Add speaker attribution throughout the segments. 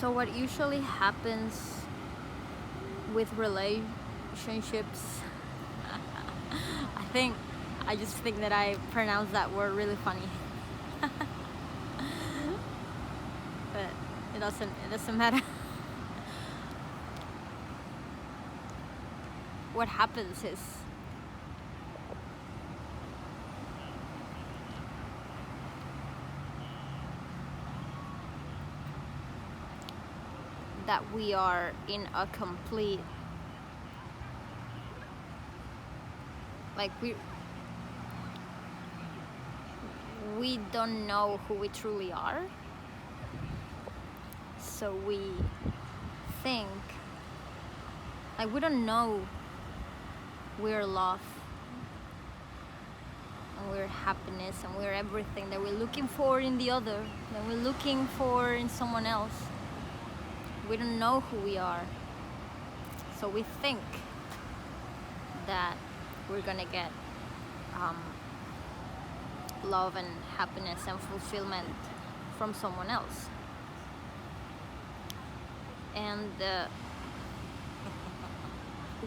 Speaker 1: So what usually happens with relationships, I just think that I pronounced that word really funny. But it doesn't matter. What happens is that we are in a complete, like we don't know who we truly are, so we think, like, we don't know we're love and we're happiness and we're everything that we're looking for in the other, that we're looking for in someone else. We don't know who we are, so we think that we're gonna get love and happiness and fulfillment from someone else. And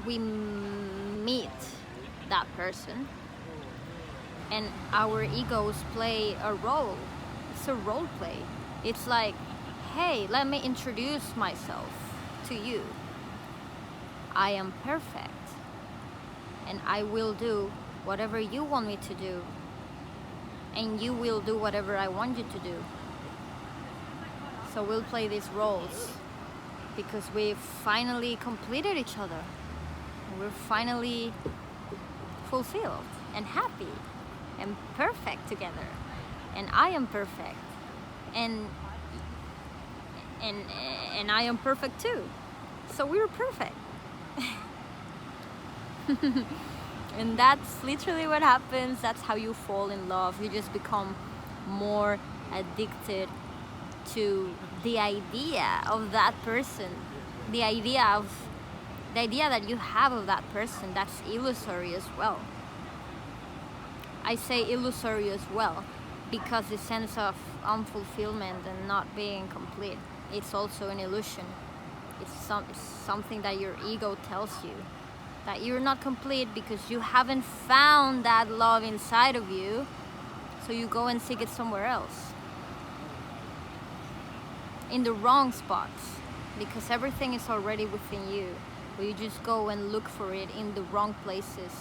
Speaker 1: we meet that person and our egos play a role. It's a role play. It's like, hey, let me introduce myself to you. I am perfect and I will do whatever you want me to do, and you will do whatever I want you to do. So we'll play these roles because we've finally completed each other. We're finally fulfilled and happy and perfect together, and I am perfect, and I am perfect too, so we're perfect. And that's literally what happens. That's how you fall in love. You just become more addicted to the idea of that person, the idea that you have of that person. That's illusory as well. I say illusory as well because the sense of unfulfillment and not being complete, it's also an illusion. It's something that your ego tells you, that you're not complete because you haven't found that love inside of you, so you go and seek it somewhere else, in the wrong spots, because everything is already within you, but you just go and look for it in the wrong places.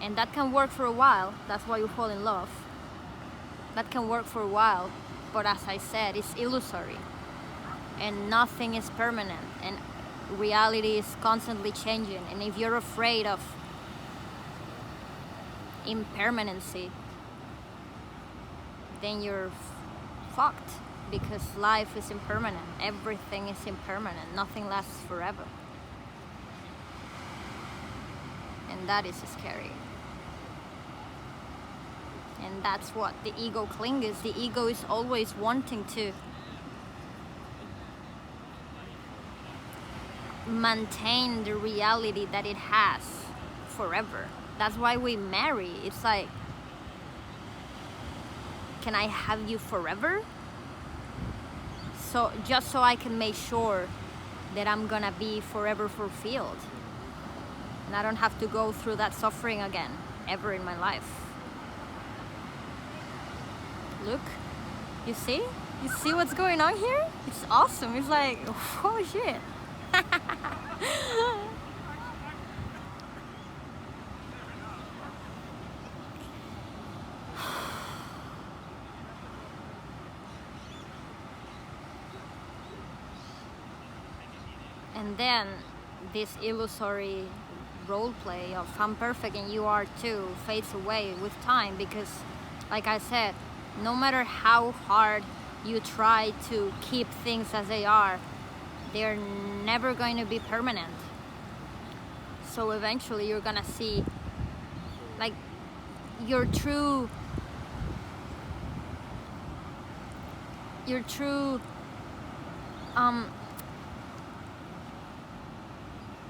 Speaker 1: And that can work for a while. That's why you fall in love. That can work for a while, but as I said, it's illusory and nothing is permanent, and reality is constantly changing. And if you're afraid of impermanency, then you're fucked, because life is impermanent. Everything is impermanent. Nothing lasts forever. And that is scary. And that's what the ego clings. The ego is always wanting to maintain the reality that it has forever. That's why we marry. It's like, can I have you forever? So just so I can make sure that I'm gonna be forever fulfilled, and I don't have to go through that suffering again ever in my life. Look, you see what's going on here? It's awesome. It's like, oh shit. And then this illusory role play of I'm perfect and you are too fades away with time, because like I said, no matter how hard you try to keep things as they are, they're never going to be permanent. So eventually you're gonna see like your true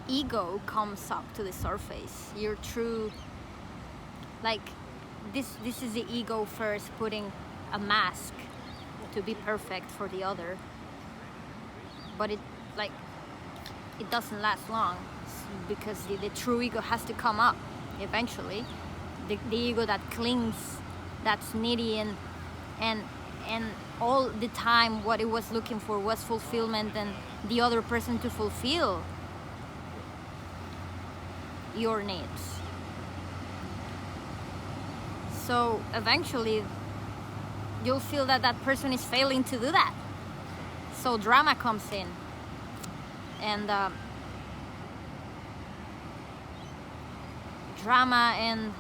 Speaker 1: ego comes up to the surface. Your true, like, this is the ego first putting a mask to be perfect for the other, but it like it doesn't last long, because the true ego has to come up eventually. The ego that clings, that's needy, and all the time what it was looking for was fulfillment and the other person to fulfill your needs. So eventually you'll feel that that person is failing to do that. So drama comes in, and drama and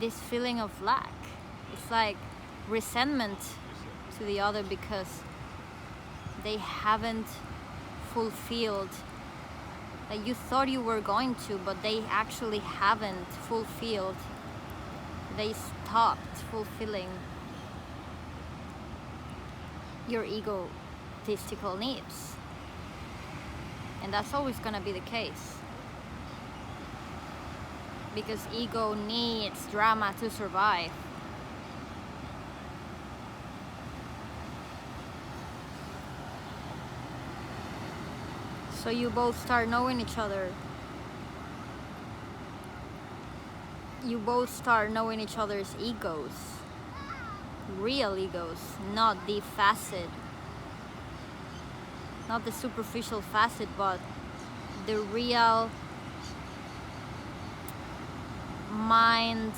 Speaker 1: this feeling of lack. It's like resentment to the other because they haven't fulfilled, like you thought you were going to, but they actually haven't fulfilled. They stopped fulfilling your egotistical needs. And that's always gonna be the case, because ego needs drama to survive. So you both start knowing each other. You both start knowing each other's egos, real egos, not the facet, not the superficial facet, but the real mind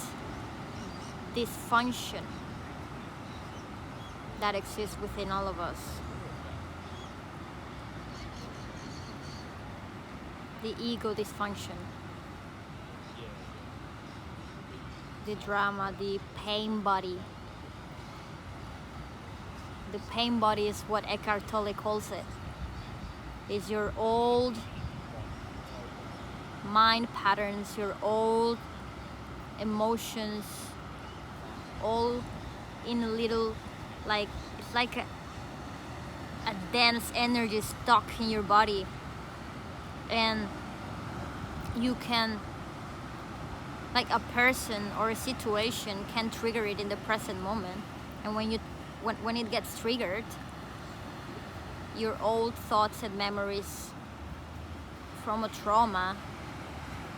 Speaker 1: dysfunction that exists within all of us. The ego dysfunction, the drama, the pain body. The pain body is what Eckhart Tolle calls it. It's your old mind patterns, your old emotions, all in a little, like, it's like a dense energy stuck in your body. And you can, like, a person or a situation can trigger it in the present moment. And when it gets triggered, your old thoughts and memories from a trauma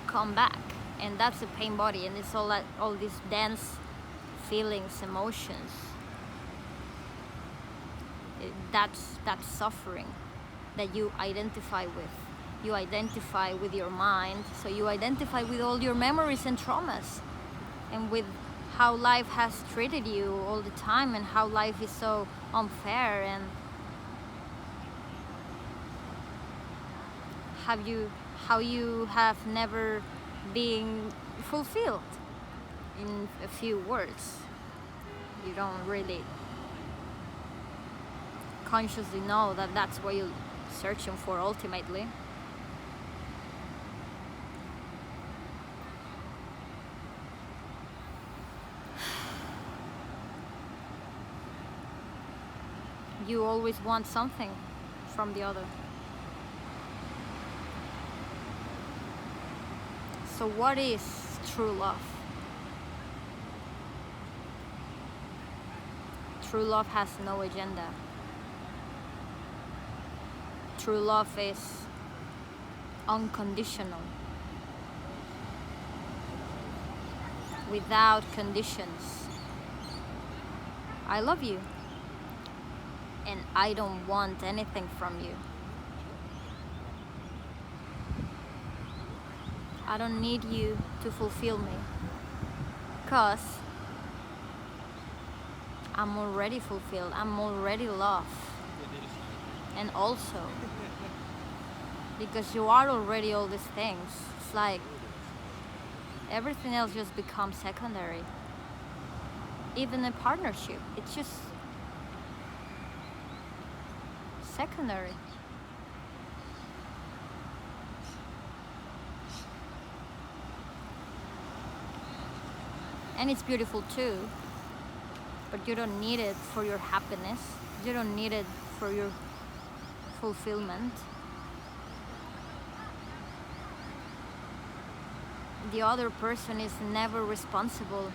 Speaker 1: come back, and that's a pain body. And it's all these dense feelings, emotions. That's suffering that you identify with. You identify with your mind, so you identify with all your memories and traumas, and with how life has treated you all the time, and how life is so unfair, and how you have never been fulfilled. In a few words, you don't really consciously know that that's what you're searching for ultimately. You always want something from the other. So what is true love? True love has no agenda. True love is unconditional, without conditions. I love you, and I don't want anything from you. I don't need you to fulfill me, because I'm already fulfilled, I'm already loved. And also, because you are already all these things, it's like everything else just becomes secondary. Even a partnership, it's just secondary. And it's beautiful too, but you don't need it for your happiness. You don't need it for your fulfillment. The other person is never responsible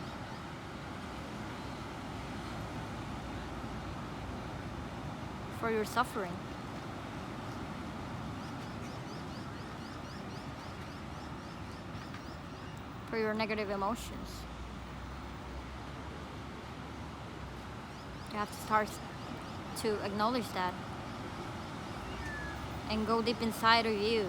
Speaker 1: for your suffering. For your negative emotions. You have to start to acknowledge that and go deep inside of you.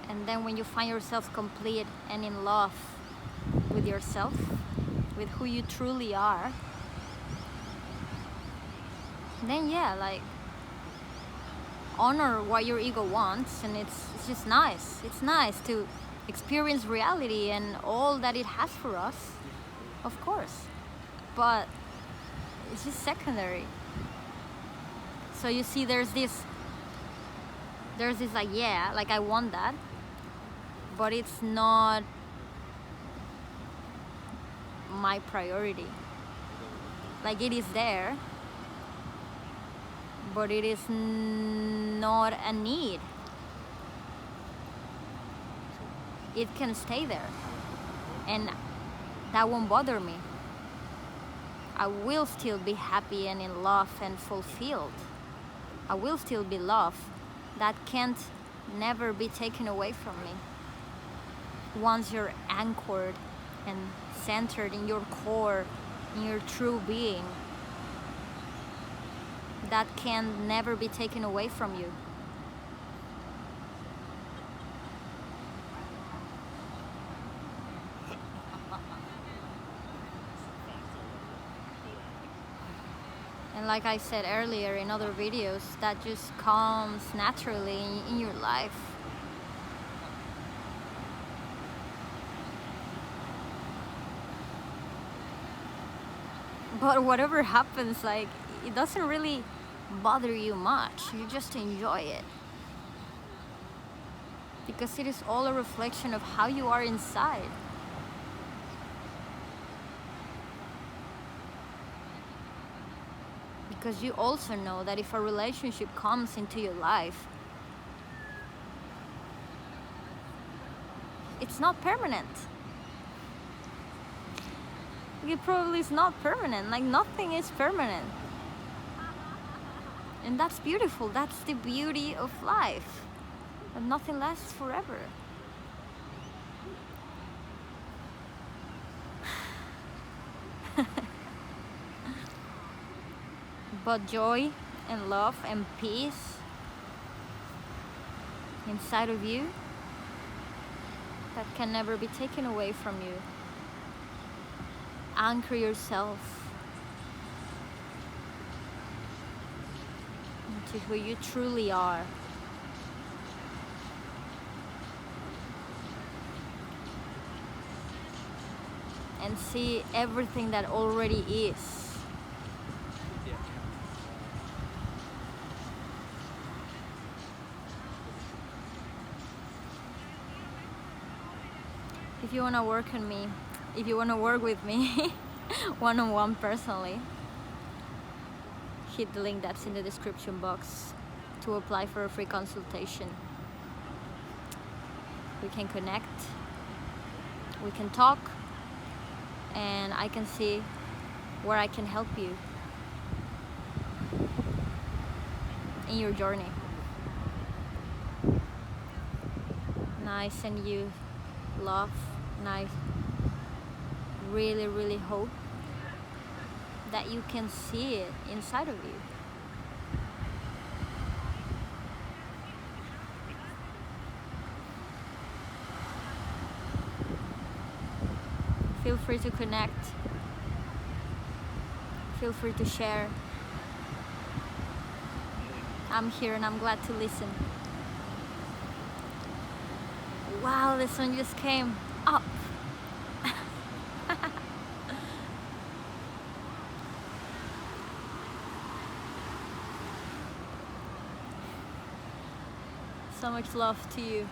Speaker 1: And then when you find yourself complete and in love with yourself, with who you truly are, then yeah, like, honor what your ego wants, and it's just nice. It's nice to experience reality and all that it has for us, of course, but it's just secondary. So you see, there's this like, yeah, like, I want that, but it's not my priority. Like, it is there, but it is not a need. It can stay there, and that won't bother me. I will still be happy and in love and fulfilled. I will still be love. That can't never be taken away from me. Once you're anchored and centered in your core, in your true being, that can never be taken away from you. And like I said earlier in other videos, that just comes naturally in your life. But whatever happens, like, it doesn't really bother you much. You just enjoy it. Because it is all a reflection of how you are inside. Because you also know that if a relationship comes into your life, it's not permanent. It probably is not permanent. Like, nothing is permanent. And that's beautiful. That's the beauty of life. That nothing lasts forever. But joy and love and peace inside of you, that can never be taken away from you. Anchor yourself into who you truly are. And see everything that already is. If you want to work on me, if you want to work with me one-on-one personally, hit the link that's in the description box to apply for a free consultation. We can connect, we can talk, and I can see where I can help you in your journey. And I send you love, and I really, really hope that you can see it inside of you. Feel free to connect. Feel free to share. I'm here and I'm glad to listen. Wow, this one just came up. So much love to you.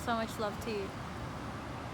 Speaker 1: So much love to you.